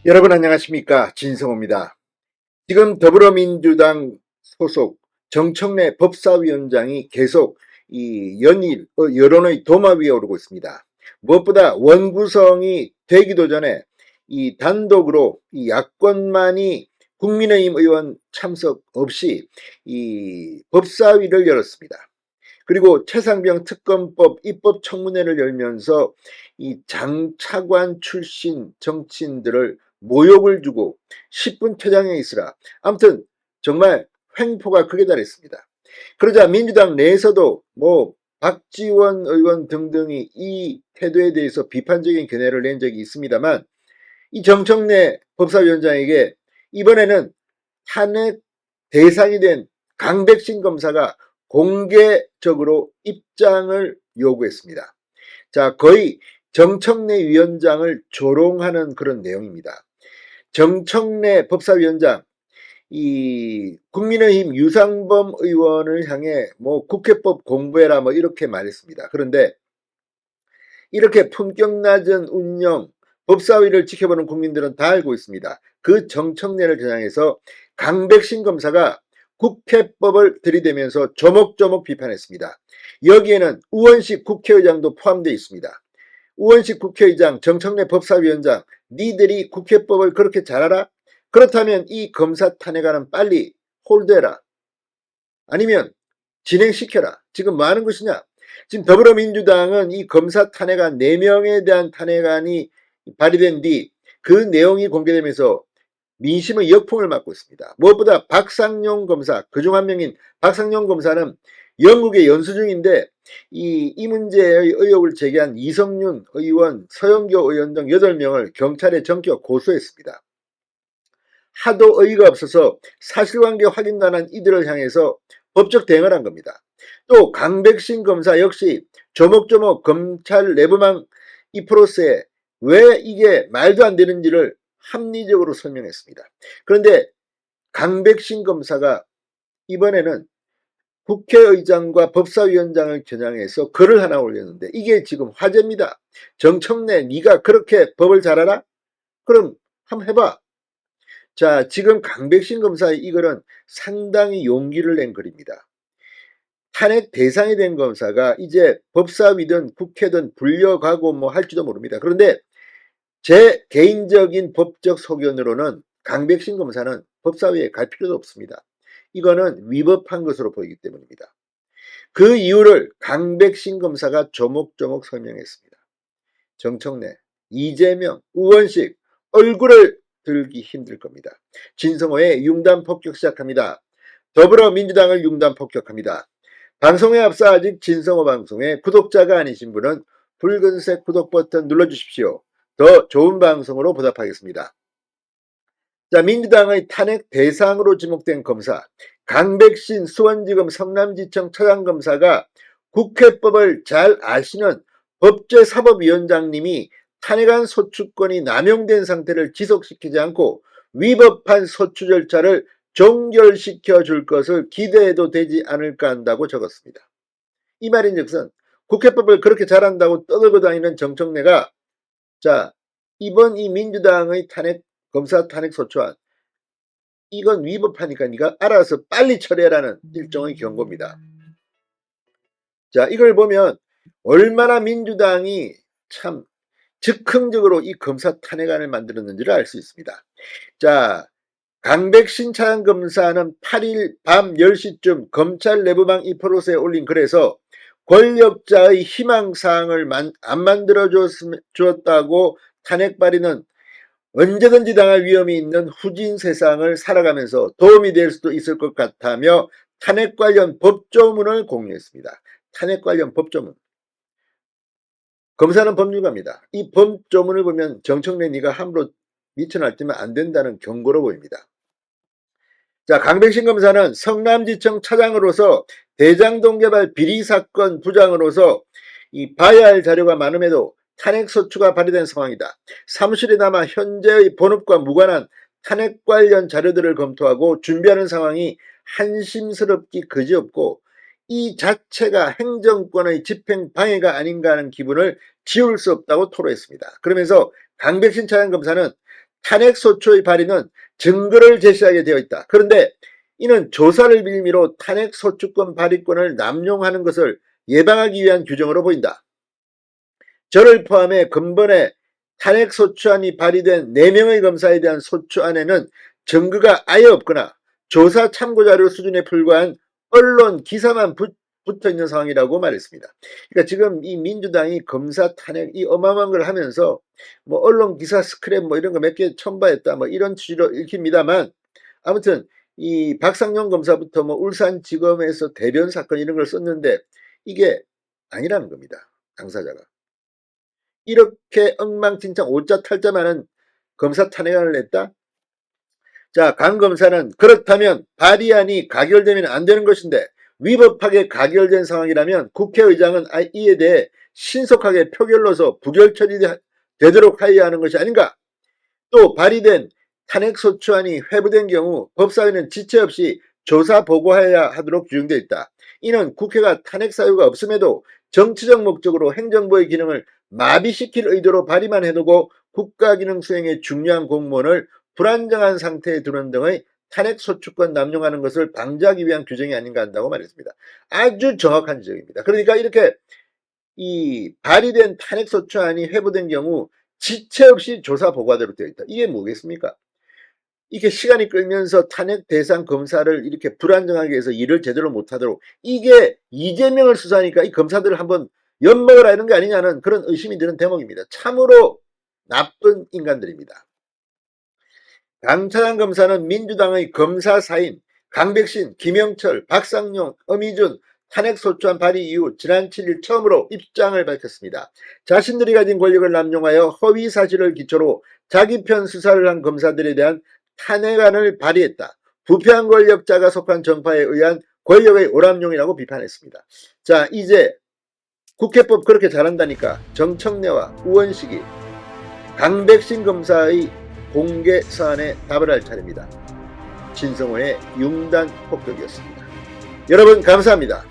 여러분 안녕하십니까, 진성호입니다. 지금 더불어민주당 소속 정청래 법사위원장이 계속 이 연일 여론의 도마 위에 오르고 있습니다. 무엇보다 원구성이 되기도 전에 이 단독으로 이 야권만이 국민의힘 의원 참석 없이 이 법사위를 열었습니다. 그리고 최상병 특검법 입법 청문회를 열면서 이 장차관 출신 정치인들을 모욕을 주고 10분 퇴장에 있으라. 아무튼 정말 횡포가 극에 달했습니다. 그러자 민주당 내에서도 박지원 의원 등등이 이 태도에 대해서 비판적인 견해를 낸 적이 있습니다만, 이 정청래 법사위원장에게 이번에는 탄핵 대상이 된 강백신 검사가 공개적으로 입장을 요구했습니다. 자, 거의 정청래 위원장을 조롱하는 그런 내용입니다. 정청래 법사위원장, 이 국민의힘 유상범 의원을 향해 국회법 공부해라 이렇게 말했습니다. 그런데 이렇게 품격 낮은 운영, 법사위를 지켜보는 국민들은 다 알고 있습니다. 그 정청래를 겨냥해서 강백신 검사가 국회법을 들이대면서 조목조목 비판했습니다. 여기에는 우원식 국회의장도 포함되어 있습니다. 우원식 국회의장, 정청래 법사위원장, 니들이 국회법을 그렇게 잘 알아? 그렇다면 이 검사 탄핵안은 빨리 홀드해라. 아니면 진행시켜라. 지금 뭐 하는 것이냐? 지금 더불어민주당은 이 검사 탄핵안 4명에 대한 탄핵안이 발의된 뒤 그 내용이 공개되면서 민심의 역풍을 맞고 있습니다. 무엇보다 박상용 검사, 그중 한 명인 박상용 검사는 영국에 연수 중인데 이 문제의 의혹을 제기한 이성윤 의원, 서영교 의원 등 8명을 경찰에 전격 고소했습니다. 하도 어이가 없어서 사실관계 확인도 안 한 이들을 향해서 법적 대응을 한 겁니다. 또 강백신 검사 역시 조목조목 검찰 내부망 이 프로세스에 왜 이게 말도 안 되는지를 합리적으로 설명했습니다. 그런데 강백신 검사가 이번에는 국회의장과 법사위원장을 겨냥해서 글을 하나 올렸는데 이게 지금 화제입니다. 정청래, 네가 그렇게 법을 잘 알아? 그럼 한번 해봐. 자, 지금 강백신 검사의 이 글은 상당히 용기를 낸 글입니다. 탄핵 대상이 된 검사가 이제 법사위든 국회든 불려가고 할지도 모릅니다. 그런데 제 개인적인 법적 소견으로는 강백신 검사는 법사위에 갈 필요도 없습니다. 이거는 위법한 것으로 보이기 때문입니다. 그 이유를 강백신 검사가 조목조목 설명했습니다. 정청래, 이재명, 우원식 얼굴을 들기 힘들 겁니다. 진성호의 융단 폭격 시작합니다. 더불어민주당을 융단 폭격합니다. 방송에 앞서 아직 진성호 방송에 구독자가 아니신 분은 붉은색 구독 버튼 눌러주십시오. 더 좋은 방송으로 보답하겠습니다. 자, 민주당의 탄핵 대상으로 지목된 검사 강백신 수원지검 성남지청 차장검사가 국회법을 잘 아시는 법제사법위원장님이 탄핵안 소추권이 남용된 상태를 지속시키지 않고 위법한 소추 절차를 종결시켜 줄 것을 기대해도 되지 않을까 한다고 적었습니다. 이 말인즉슨 국회법을 그렇게 잘한다고 떠들고 다니는 정청래가 자, 이번 이 민주당의 검사 탄핵 소추안 이건 위법하니까 네가 알아서 빨리 처리해라는 일종의 경고입니다. 자, 이걸 보면 얼마나 민주당이 참 즉흥적으로 이 검사 탄핵안을 만들었는지를 알 수 있습니다. 자, 강백신 차장검사는 8일 밤 10시쯤 검찰 내부망 이프로스에 올린 글에서 권력자의 희망사항을 안 만들어 주었다고 탄핵 발의는 언제든지 당할 위험이 있는 후진 세상을 살아가면서 도움이 될 수도 있을 것 같다며 탄핵 관련 법조문을 공유했습니다. 탄핵 관련 법조문. 검사는 법률가입니다. 이 법조문을 보면 정청래 네가 함부로 미쳐날뛰면 안 된다는 경고로 보입니다. 자, 강백신 검사는 성남지청 차장으로서 대장동 개발 비리 사건 부장으로서 이 봐야 할 자료가 많음에도 탄핵 소추가 발의된 상황이다. 사무실에 남아 현재의 본업과 무관한 탄핵 관련 자료들을 검토하고 준비하는 상황이 한심스럽기 그지없고 이 자체가 행정권의 집행 방해가 아닌가 하는 기분을 지울 수 없다고 토로했습니다. 그러면서 강백신 차장검사는 탄핵소추의 발의는 증거를 제시하게 되어 있다. 그런데 이는 조사를 빌미로 탄핵소추권 발의권을 남용하는 것을 예방하기 위한 규정으로 보인다. 저를 포함해 근본에 탄핵소추안이 발의된 4명의 검사에 대한 소추안에는 증거가 아예 없거나 조사 참고자료 수준에 불과한 언론 기사만 붙어 있는 상황이라고 말했습니다. 그러니까 지금 이 민주당이 검사 탄핵 이 어마어마한 걸 하면서 뭐 언론 기사 스크랩 뭐 이런 거 몇 개 첨부했다 뭐 이런 취지로 읽힙니다만, 아무튼 이 박상용 검사부터 뭐 울산지검에서 대변 사건 이런 걸 썼는데 이게 아니라는 겁니다. 당사자가. 이렇게 엉망진창 오자 탈자 많은 검사 탄핵안을 냈다? 자, 강 검사는 그렇다면 발의안이 가결되면 안 되는 것인데 위법하게 가결된 상황이라면 국회의장은 이에 대해 신속하게 표결로서 부결 처리되도록 하여야 하는 것이 아닌가? 또 발의된 탄핵소추안이 회부된 경우 법사위는 지체 없이 조사 보고해야 하도록 규정되어 있다. 이는 국회가 탄핵 사유가 없음에도 정치적 목적으로 행정부의 기능을 마비시킬 의도로 발의만 해두고 국가기능 수행에 중요한 공무원을 불안정한 상태에 두는 등의 탄핵소추권 남용하는 것을 방지하기 위한 규정이 아닌가 한다고 말했습니다. 아주 정확한 지적입니다. 그러니까 이렇게 이 발의된 탄핵소추안이 회부된 경우 지체 없이 조사 보고하도록 되어 있다. 이게 뭐겠습니까? 이게 시간이 끌면서 탄핵 대상 검사를 이렇게 불안정하게 해서 일을 제대로 못하도록, 이게 이재명을 수사하니까 이 검사들을 한번 엿먹으라 이런 게 아니냐는 그런 의심이 드는 대목입니다. 참으로 나쁜 인간들입니다. 강차장 검사는 민주당의 검사 사인 강백신, 김영철, 박상용, 엄희준 탄핵소추안 발의 이후 지난 7일 처음으로 입장을 밝혔습니다. 자신들이 가진 권력을 남용하여 허위 사실을 기초로 자기 편 수사를 한 검사들에 대한 탄핵안을 발의했다. 부패한 권력자가 속한 정파에 의한 권력의 오람용이라고 비판했습니다. 자, 이제 국회법 그렇게 잘한다니까 정청래와 우원식이 강백신 검사의 공개 사안에 답을 할 차례입니다. 진성호의 융단 폭격이었습니다. 여러분 감사합니다.